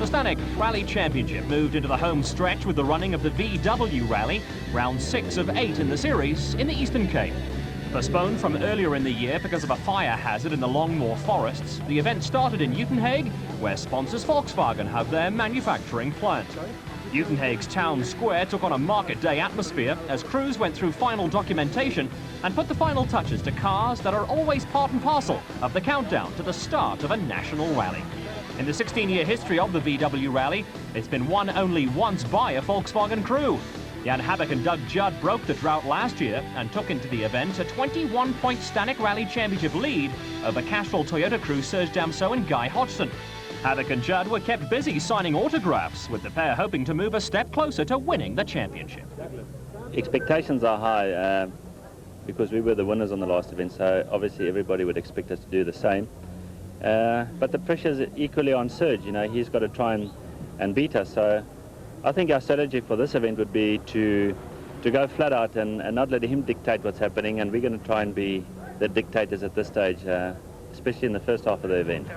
The Stanek Rally Championship moved into the home stretch with the running of the VW Rally, round 6 of 8 in the series, in the Eastern Cape. Postponed from earlier in the year because of a fire hazard in the Longmoor forests, the event started in Uitenhage, where sponsors Volkswagen have their manufacturing plant. Uitenhage's town square took on a market day atmosphere as crews went through final documentation and put the final touches to cars that are always part and parcel of the countdown to the start of a national rally. In the 16-year history of the VW Rally, it's been won only once by a Volkswagen crew. Jan Habak and Doug Judd broke the drought last year and took into the event a 21-point Stanek Rally Championship lead over Castrol Toyota crew Serge Damso and Guy Hodgson. Habak and Judd were kept busy signing autographs, with the pair hoping to move a step closer to winning the championship. Expectations are high because we were the winners on the last event, so obviously everybody would expect us to do the same. But the pressure is equally on Serge. You know, he's got to try and beat us. So I think our strategy for this event would be to go flat out and not let him dictate what's happening, and we're going to try and be the dictators at this stage, especially in the first half of the event.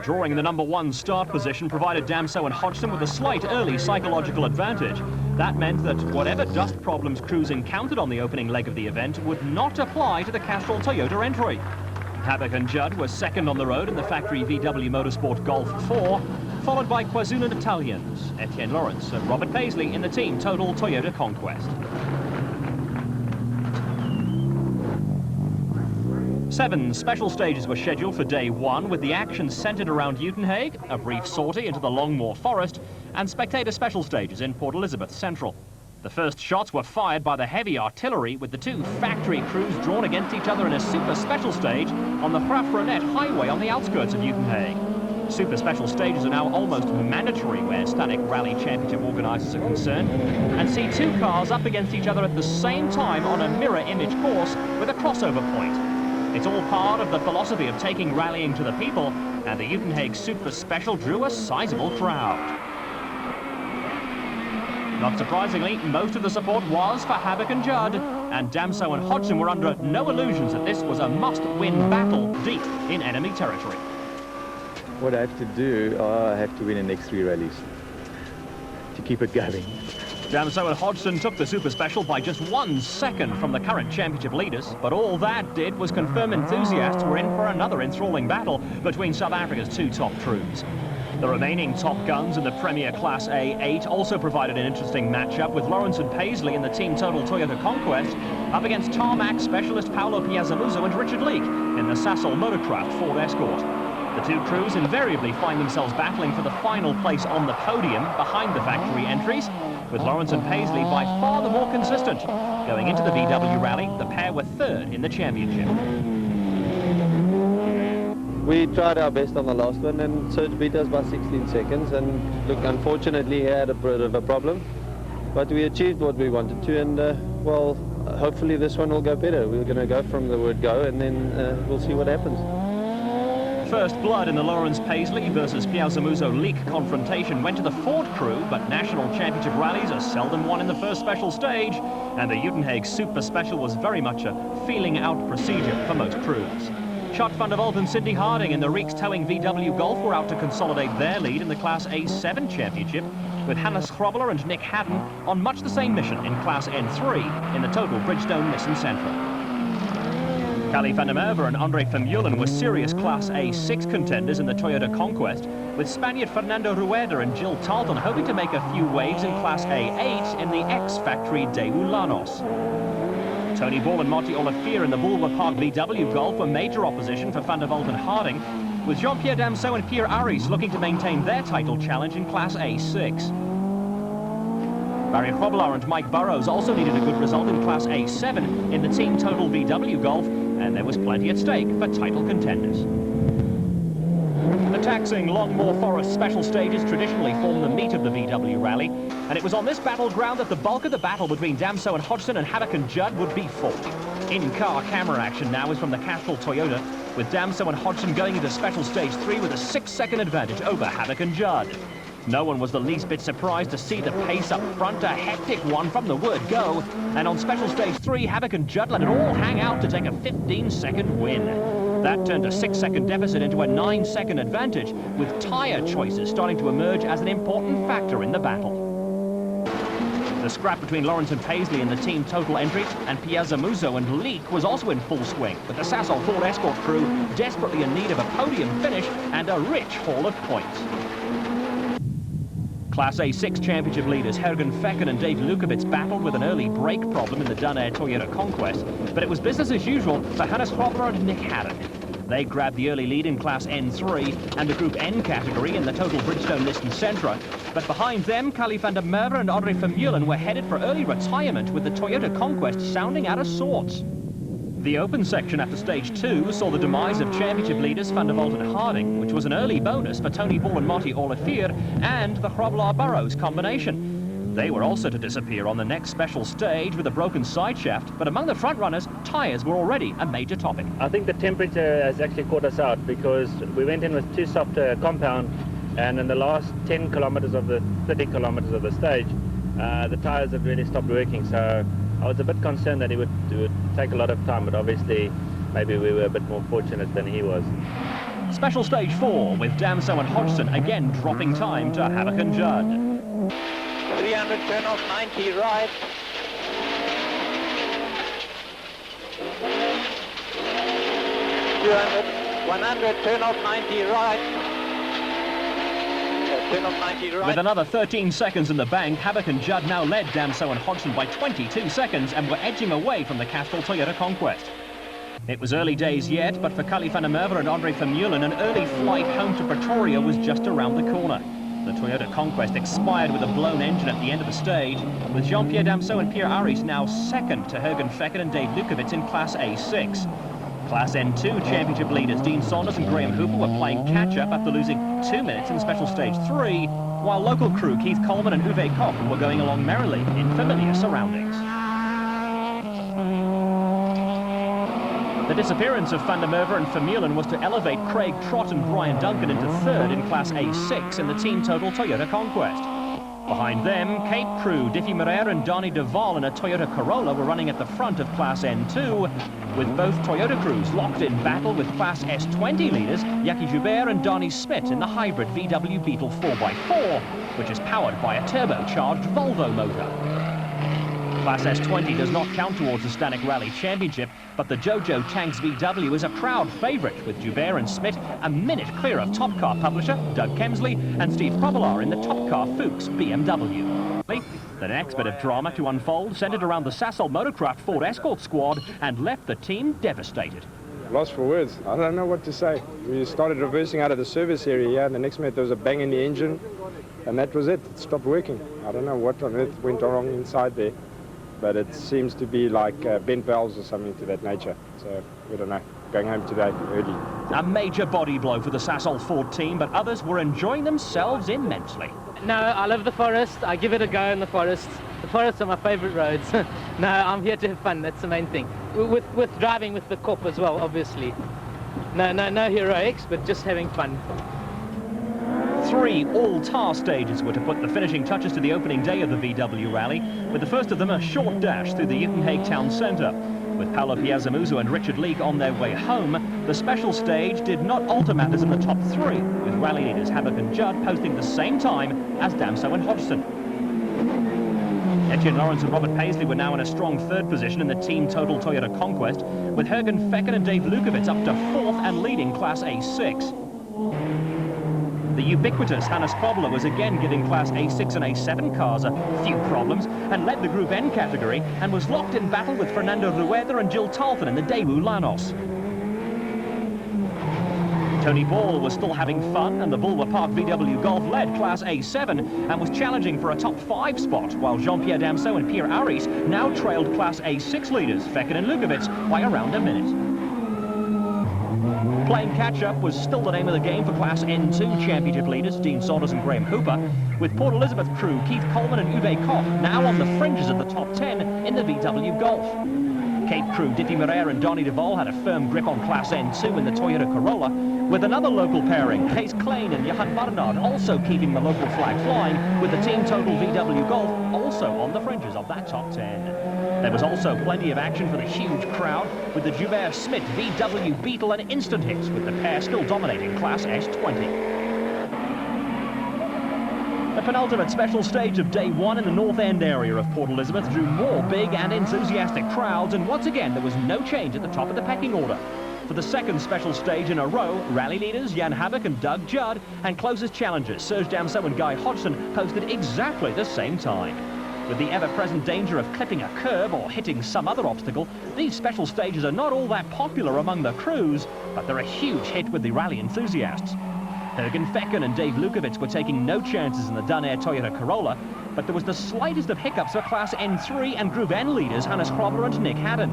Drawing the #1 start position provided Damso and Hodgson with a slight early psychological advantage. That meant that whatever dust problems crews encountered on the opening leg of the event would not apply to the Castrol Toyota entry. Habak and Judd were second on the road in the factory VW Motorsport Golf 4, followed by KwaZulu Italians, Etienne Lawrence and Robert Paisley in the team Total Toyota Conquest. 7 special stages were scheduled for day 1, with the action centred around Uitenhage, a brief sortie into the Longmoor forest, and spectator special stages in Port Elizabeth Central. The first shots were fired by the heavy artillery, with the 2 factory crews drawn against each other in a super special stage on the Grafrenet highway on the outskirts of Uitenhage. Super special stages are now almost mandatory where Stanek Rally Championship organisers are concerned, and see 2 cars up against each other at the same time on a mirror image course with a crossover point. It's all part of the philosophy of taking rallying to the people, and the Uitenhage Super Special drew a sizable crowd. Not surprisingly, most of the support was for Habak and Judd, and Damso and Hodgson were under no illusions that this was a must-win battle deep in enemy territory. What I have to do, I have to win the next 3 rallies to keep it going. Damso and Hodgson took the Super Special by just 1 second from the current championship leaders, but all that did was confirm enthusiasts were in for another enthralling battle between South Africa's 2 top crews. The remaining top guns in the Premier Class A8 also provided an interesting matchup, with Lawrence and Paisley in the team Total Toyota Conquest up against tarmac specialist Paolo Piazzamuso and Richard Leake in the Sasol Motorcraft Ford Escort. The 2 crews invariably find themselves battling for the final place on the podium behind the factory entries, with Lawrence and Paisley by far the more consistent. Going into the VW Rally, the pair were 3rd in the championship. We tried our best on the last one, and Serge beat us by 16 seconds, and look, unfortunately he had a bit of a problem, but we achieved what we wanted to, and well, hopefully this one will go better. We're going to go from the word go, and then we'll see what happens. First blood in the Lawrence-Paisley versus Piazzamuso-Leake confrontation went to the Ford crew, but national championship rallies are seldom won in the first special stage, and the Uitenhage Super Special was very much a feeling-out procedure for most crews. Chot van der Walt and Sidney Harding in the Reeks towing VW Golf were out to consolidate their lead in the Class A7 championship, with Hannes Grobler and Nick Haddon on much the same mission in Class N3 in the Total Bridgestone Nissan Sentra. Cali van der Merwe and Andre Vermeulen were serious Class A6 contenders in the Toyota Conquest, with Spaniard Fernando Rueda and Jill Tarleton hoping to make a few waves in Class A8 in the ex-factory Daewoo Lanos. Tony Ball and Marty Olivier in the Bulwer Park VW Golf were major opposition for van der Walt and Harding, with Jean-Pierre Damso and Pierre Aris looking to maintain their title challenge in Class A6. Barry Grobler and Mike Burrows also needed a good result in Class A7 in the team Total VW Golf, and there was plenty at stake for title contenders. The taxing Longmoor Forest special stages traditionally form the meat of the VW Rally, and it was on this battleground that the bulk of the battle between Damso and Hodgson and Habak and Judd would be fought. In-car camera action now is from the Castrol Toyota, with Damso and Hodgson going into special stage 3 with a 6-second advantage over Habak and Judd. No one was the least bit surprised to see the pace up front, a hectic one from the word go, and on special stage 3, Habak and Judd let it all hang out to take a 15-second win. That turned a 6-second deficit into a 9-second advantage, with tyre choices starting to emerge as an important factor in the battle. The scrap between Lawrence and Paisley in the team total entry and Piazzamuso and Leek was also in full swing, with the Sasol Ford Escort crew desperately in need of a podium finish and a rich haul of points. Class A6 championship leaders Hergen Fecken and Dave Lukowitz battled with an early brake problem in the Dunair Toyota Conquest, but it was business as usual for Hannes Hrobler and Nick Haddock. They grabbed the early lead in Class N3 and the Group N category in the total Bridgestone Nissan Sentra. But behind them, Kali van der Merwe and Audrey Vermeulen were headed for early retirement, with the Toyota Conquest sounding out of sorts. The open section after stage 2 saw the demise of championship leaders Van der Walt and Harding, which was an early bonus for Tony Ball and Marty Olivier and the Hrobler-Burrows combination. They were also to disappear on the next special stage with a broken side shaft, but among the front runners, tyres were already a major topic. I think the temperature has actually caught us out, because we went in with too soft a compound, and in the last 10 kilometers of the 30 kilometers of the stage, the tyres have really stopped working. So I was a bit concerned that it would take a lot of time, but obviously maybe we were a bit more fortunate than he was. Special stage 4 with Damso and Hodgson again dropping time to Haddock and Judd. 300, turn off 90 right. 200, 100, turn off 90 right. Turn off 90 right. With another 13 seconds in the bank, Haddock and Judd now led Damso and Hodgson by 22 seconds and were edging away from the Castrol Toyota Conquest. It was early days yet, but for Kali van der Merwe and Audrey Vermeulen, an early flight home to Pretoria was just around the corner. The Toyota Conquest expired with a blown engine at the end of the stage, with Jean-Pierre Damso and Pierre Aris now second to Hergen Fecken and Dave Lukowitz in Class A6. Class N2 championship leaders Dean Saunders and Graham Hooper were playing catch-up after losing 2 minutes in special stage 3, while local crew Keith Coleman and Uwe Koch were going along merrily in familiar surroundings. The disappearance of Van der Merwe and Vermeulen was to elevate Craig Trott and Brian Duncan into third in Class A6 in the team total Toyota Conquest. Behind them, Cape Crew, Diffie Moreira and Donny Duval in a Toyota Corolla were running at the front of Class N2, with both Toyota crews locked in battle with Class S20 leaders Jackie Joubert and Donny Smit in the hybrid VW Beetle 4x4, which is powered by a turbocharged Volvo motor. Class S20 does not count towards the Stanek Rally Championship, but the Jojo Tanks VW is a proud favourite, with Joubert and Smit a minute clear of top car publisher Doug Kemsley and Steve Propelar in the top car Fuchs BMW. The next bit of drama to unfold centred around the Sasol Motorcraft Ford Escort squad and left the team devastated. Lost for words. I don't know what to say. We started reversing out of the service area, and the next minute there was a bang in the engine, and that was it. It stopped working. I don't know what on earth went wrong inside there, but it seems to be like bent valves or something to that nature. So we don't know. Going home today early. A major body blow for the Sasol Ford team, but others were enjoying themselves immensely. No, I love the forest. I give it a go in the forest. The forests are my favourite roads. No, I'm here to have fun. That's the main thing. With driving with the Corp as well, obviously. No heroics, but just having fun. 3 all-tar stages were to put the finishing touches to the opening day of the VW Rally, with the first of them a short dash through the Uitenhage town centre. With Paolo Piazzamuso and Richard Leek on their way home, the special stage did not alter matters in the top 3, with rally leaders Haddock and Judd posting the same time as Damso and Hodgson. Etienne Lawrence and Robert Paisley were now in a strong third position in the team total Toyota Conquest, with Hergen Fecken and Dave Lukowitz up to 4th and leading Class A6. The ubiquitous Hannes Hrobler was again giving Class A6 and A7 cars a few problems and led the Group N category and was locked in battle with Fernando Rueda and Jill Talton in the Daewoo Lanos. Tony Ball was still having fun, and the Bulwer Park VW Golf led Class A7 and was challenging for a top 5 spot, while Jean-Pierre Damso and Pierre Aris now trailed Class A6 leaders Fecken and Lukowitz by around a minute. Playing catch-up was still the name of the game for Class N2 championship leaders Dean Saunders and Graham Hooper, with Port Elizabeth crew Keith Coleman and Uwe Koch now on the fringes of the top 10 in the VW Golf. Cape crew Diffie Moreira and Donny Duval had a firm grip on Class N2 in the Toyota Corolla, with another local pairing, Kees Klein and Johan Barnard, also keeping the local flag flying, with the team total VW Golf also on the fringes of that top 10. There was also plenty of action for the huge crowd, with the Joubert Smith VW Beetle an instant hit, with the pair still dominating Class S20. The penultimate special stage of day one in the North End area of Port Elizabeth drew more big and enthusiastic crowds, and once again there was no change at the top of the pecking order. For the second special stage in a row, rally leaders Jan Habak and Doug Judd and closest challengers Serge Damso and Guy Hodgson posted exactly the same time. With the ever-present danger of clipping a curb or hitting some other obstacle, these special stages are not all that popular among the crews, but they're a huge hit with the rally enthusiasts. Jürgen Fecken and Dave Lukowitz were taking no chances in the Dun Air Toyota Corolla, but there was the slightest of hiccups for Class N3 and Group N leaders Hannes Krobber and Nick Haddon.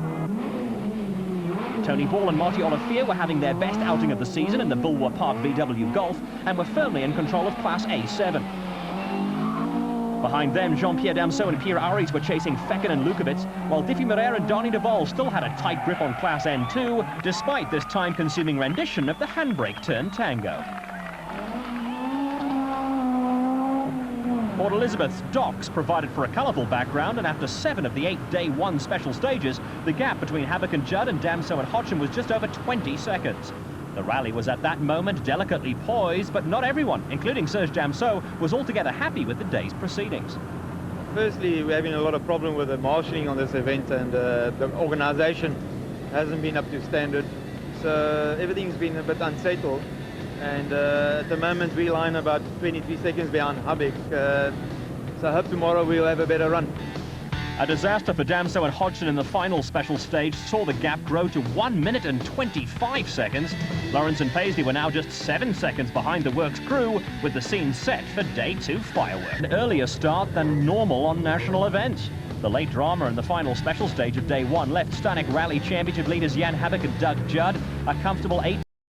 Tony Ball and Marty Olivier were having their best outing of the season in the Bulwer Park VW Golf and were firmly in control of Class A7. Behind them, Jean-Pierre Damso and Pierre Aries were chasing Fecken and Lukowitz, while Diffie Moreira and Donny DeVol still had a tight grip on Class N2, despite this time-consuming rendition of the handbrake turn tango. Port Elizabeth's docks provided for a colourful background, and after 7 of the 8 day one special stages, the gap between Habak and Judd and Damso and Hodgson was just over 20 seconds. The rally was at that moment delicately poised, but not everyone, including Serge Damso, was altogether happy with the day's proceedings. Firstly, we're having a lot of problem with the marshalling on this event, and the organisation hasn't been up to standard, so everything's been a bit unsettled. And at the moment we line about 23 seconds behind Habak, so I hope tomorrow we'll have a better run. A disaster for Damso and Hodgson in the final special stage saw the gap grow to 1 minute and 25 seconds. Lawrence and Paisley were now just 7 seconds behind the works crew, with the scene set for day 2 fireworks. An earlier start than normal on national events. The late drama in the final special stage of day 1 left Stanek Rally Championship leaders Jan Habak and Doug Judd a comfortable 8